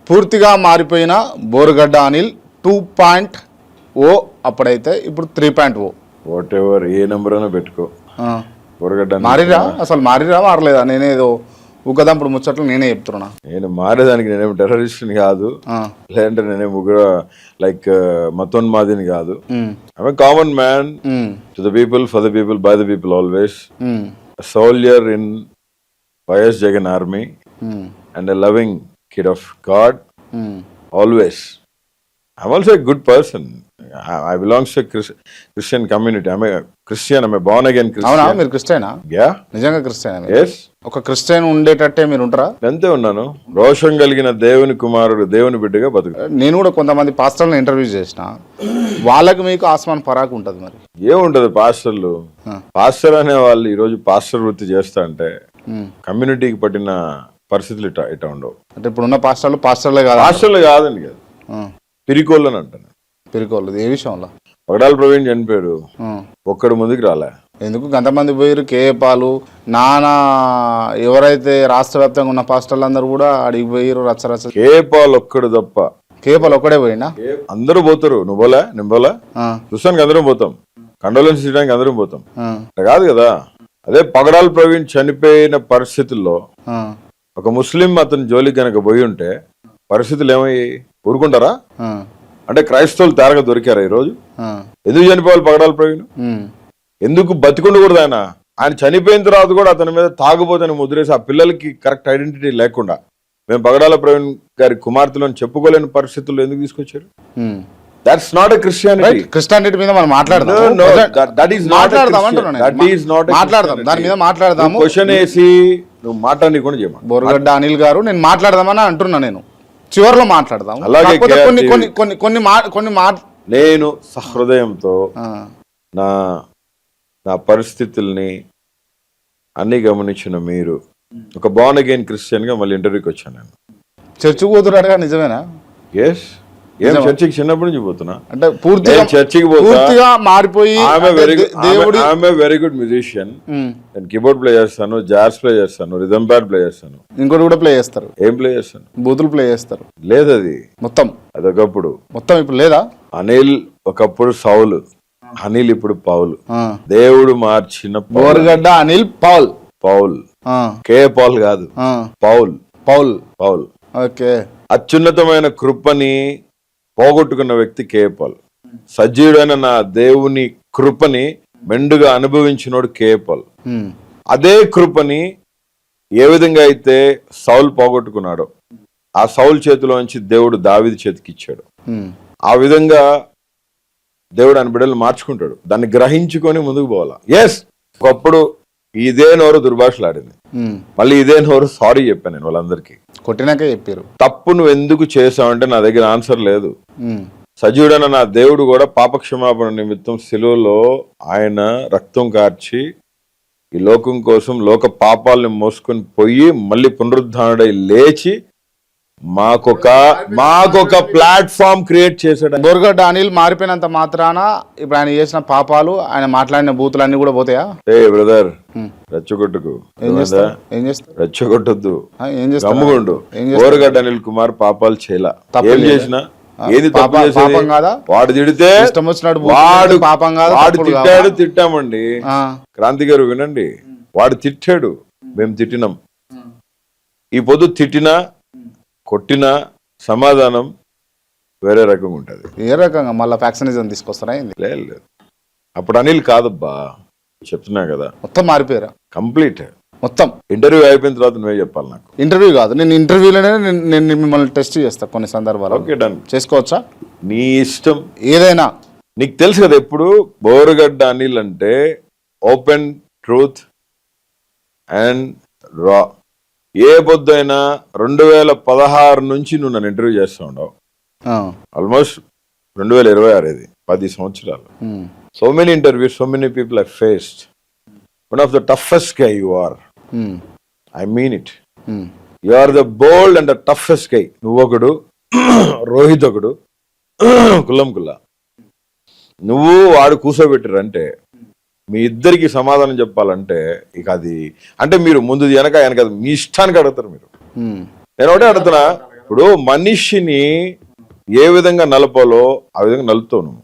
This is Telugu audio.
పూర్తిగా మారిపోయిన బోరుగడ్డ అనిల్ 2.0 అప్పుడైతే ఇప్పుడు 3.0. వాట్ ఎవర్ ఏ నెంబర్ అయినా పెట్టుకో. బోరగడ్డ మారిరా అసలు మారలేదా? నేనేదో ఉగ్గదంపుడు ముచ్చట్లు నేనే చెప్తున్నా. నేను మారేదానికి నేనేం టెర్రరిస్ట్ని కాదు, లేదంటే నేనే ముగ్గురు లైక్ మతోన్మాదిని కాదు. I'm a common man to the people, for the people, by the people always. Soldier in YS Jagan army and a loving kid of God, always. I'm also a good person. I belong to a Christian community. I'm a Christian. I'm a born again Christian. అవునా, మీరు క్రిస్టియనా? Yeah. నిజంగా క్రిస్టియనా? Yes. ఒక క్రిస్టియన్ ఉండేటట్టే మీరు ఉంటారా? అంతే ఉన్నాను. రోషం కలిగిన దేవుని కుమారుడు, దేవుని బిడ్డగా బతుకు. నేను కూడా కొంతమంది పాస్టర్లను ఇంటర్వ్యూ చేసిన, వాళ్ళకి మీకు ఆస్మాన్ పరాకు ఉంటుంది. మరి ఏముంటది పాస్టర్లు? పాస్టర్ అనే వాళ్ళు ఈరోజు పాస్టర్ వృత్తి చేస్తా అంటే కమ్యూనిటీకి పట్టిన పరిస్థితులు ఇట్లా ఉండవు. అంటే ఇప్పుడు ఉన్న పాస్టర్లే కాదు. పాస్టర్లు కాదండి, కాదు, పిరికోళ్ళు అని అంటాను. పిరికోళ్ళు ఏ విషయంలో? పగడాల ప్రవీణ్ చనిపోయాడు, ఒక్కడు ముందుకు రాలే. ఎందుకు గంతమంది పోయారు? కేపాలు నానా ఎవరైతే రాష్ట్ర వ్యాప్తంగా ఉన్న పాస్టర్లు అందరూ కూడా అడిగి పోయారు రచ్చరచ్చ. కేపాల్ ఒక్కడు తప్ప. కేపాల్ ఒక్కడే పోయినా? అందరూ పోతారు. నువ్వు పోలే, నేను పోలే, చూస్తానికి అందరం పోతాం, కండోలెన్స్ చేయడానికి అందరం పోతాం. కాదు కదా. అదే పగడాల ప్రవీణ్ చనిపోయిన పరిస్థితుల్లో ఒక ముస్లిం అతని జోలికి కనుక పోయి ఉంటే పరిస్థితులు ఏమయ్యి ఊరుకుంటారా? అంటే క్రైస్తవులు తేరగా దొరికారా ఈరోజు? ఎందుకు చనిపోవాలి పగడాల ప్రవీణ్? ఎందుకు బతికుండకూడదు? ఆయన చనిపోయిన తర్వాత కూడా అతని మీద తాగుబోతని ముద్రేసి ఆ పిల్లలకి కరెక్ట్ ఐడెంటిటీ లేకుండా మేము పగడాల ప్రవీణ్ గారి కుమార్తెలను చెప్పుకోలేని పరిస్థితుల్లో ఎందుకు తీసుకొచ్చారు? That's not a Christianity. Christianity మీద మనం మాట్లాడదాం. దాని మీద మాట్లాడదాము. క్వశ్చన్ వేసి నువ్వు మాట్లాడకుండా చేయమా. బోరుగడ్డ అనిల్ గారు, నేను మాట్లాడదామని అంటున్నా. నేను చివరిలో మాట్లాడదాం. అలాగే కొన్ని నేను సహృదయంతో నా పరిస్థితుల్ని అన్ని గమనించిన మీరు ఒక బోర్న్ అగైన్ క్రిస్టియన్ గా మళ్ళీ ఇంటర్వ్యూకి వచ్చాను. నేను చర్చికి పోతున్నాడుగా, నిజమేనా? ఎస్. ఏం చర్చికి చిన్నప్పటి నుంచి పోతున్నా. అంటే పూర్తిగా చర్చికి పూర్తిగా మారిపోయి వెరీ గుడ్ మ్యూజిషియన్. నేను కీబోర్డ్ ప్లే చేస్తాను, జాజ్ ప్లే చేస్తాను, రిథమ్ ప్యాడ్ ప్లే చేస్తాను. ఇంకోటి కూడా ప్లే చేస్తారు. ఏం ప్లే చేస్తాను? బూతులు ప్లే చేస్తారు. లేదు, అది మొత్తం అదొకప్పుడు. మొత్తం ఇప్పుడు లేదా? అనిల్ ఒకప్పుడు సౌలు, అనిల్ ఇప్పుడు పౌలు. దేవుడు మార్చిన Borugadda Anil Paul. Paul K Paul కాదు, పౌల్. Paul Paul. ఓకే. అత్యున్నతమైన కృపని పోగొట్టుకున్న వ్యక్తి కేపాల్. సజీవుడైన నా దేవుని కృపని మెండుగా అనుభవించినోడు కేపాల్. అదే కృపని ఏ విధంగా అయితే సౌల్ పోగొట్టుకున్నాడో ఆ సౌల్ చేతిలోంచి దేవుడు దావీదు చేతికి ఇచ్చాడు. ఆ విధంగా దేవుడు ఆయన బిడ్డలు మార్చుకుంటాడు. దాన్ని గ్రహించుకొని ముందుకు పోవాలా. ఎస్, ఒకప్పుడు ఇదే నోరు దుర్భాషలాడింది, మళ్ళీ ఇదే నోరు సారీ చెప్పాను నేను వాళ్ళందరికీ. కొట్టినాకే చెప్పారు. తప్పు నువ్వు ఎందుకు చేసావంటే నా దగ్గర ఆన్సర్ లేదు. సజీవుడైన నా దేవుడు కూడా పాపక్షమాపణ నిమిత్తం శిలువలో ఆయన రక్తం కార్చి ఈ లోకం కోసం లోక పాపాలని మోసుకొని పోయి మళ్ళీ పునరుద్ధానుడై లేచి మాకొక ప్లాట్ఫామ్ క్రియేట్ చేశాడు. బోరుగడ్డ అనిల్ మారిపోయినంత మాత్రాన ఇప్పుడు ఆయన చేసిన పాపాలు, ఆయన మాట్లాడిన బూతులు అన్ని కూడా పోతాయా? ఏ బ్రదర్, రెచ్చగొట్టుకు. రెచ్చగొట్టొద్దు, గమ్ముగుండు. బోరుగడ్డ అనిల్ కుమార్ పాపాలు చేయలా. ఏం చేసినా ఏది పాపం కాదా? వాడు తిడితే ఇష్టం వచ్చినట్టు వాడు పాపం కాదా? వాడు తిట్టాడు, తిట్టామండి. క్రాంతి గారు వినండి, వాడు తిట్టాడు, మేము తిట్టినాం. ఈ పొద్దు తిట్టినా కొట్టిన సమాధానం వేరే రకంగా ఉంటది. ఏ రకంగా? మళ్ళీ ఫ్యాక్షనిజం తీసుకొస్తారా? లేదు, అప్పుడు అనిల్ కాదబ్బా, చెప్తున్నా కదా. మొత్తం మారిపోయారా? కంప్లీట్. మొత్తం ఇంటర్వ్యూ అయిపోయిన తర్వాత నువ్వే చెప్పాలి నాకు. ఇంటర్వ్యూ కాదు, నేను ఇంటర్వ్యూలోనే నేను మిమ్మల్ని టెస్ట్ చేస్తా కొన్ని సందర్భాలు. Okay, done. చేసుకోవచ్చా? నీ ఇష్టం, ఏదైనా. నీకు తెలుసు కదా, ఎప్పుడు బోరుగడ్డ అనిల్ అంటే ఓపెన్ ట్రూత్ అండ్ రా. ఏ పొద్దుైనా 2016 నుంచి నువ్వు నన్ను ఇంటర్వ్యూ చేస్తూ ఉండవు. ఆల్మోస్ట్ 2026, ఇది 10 సంవత్సరాలు. So many interviews, so many people I faced. One of the toughest guy you are. I mean it. You are the bold and the toughest guy. నువ్వు ఒకడు, రోహిత్ ఒకడు, కుల్లం కుల్లా. నువ్వు వాడు కూర్చోబెట్టారంటే మీ ఇద్దరికి సమాధానం చెప్పాలంటే ఇక అది అంటే మీరు ముందు వెనక మీ ఇష్టానికి అడుగుతారు. మీరు నేను ఒకటే అడుగుతున్నా, ఇప్పుడు మనిషిని ఏ విధంగా నలపాలో ఆ విధంగా నలుపుతావు నువ్వు.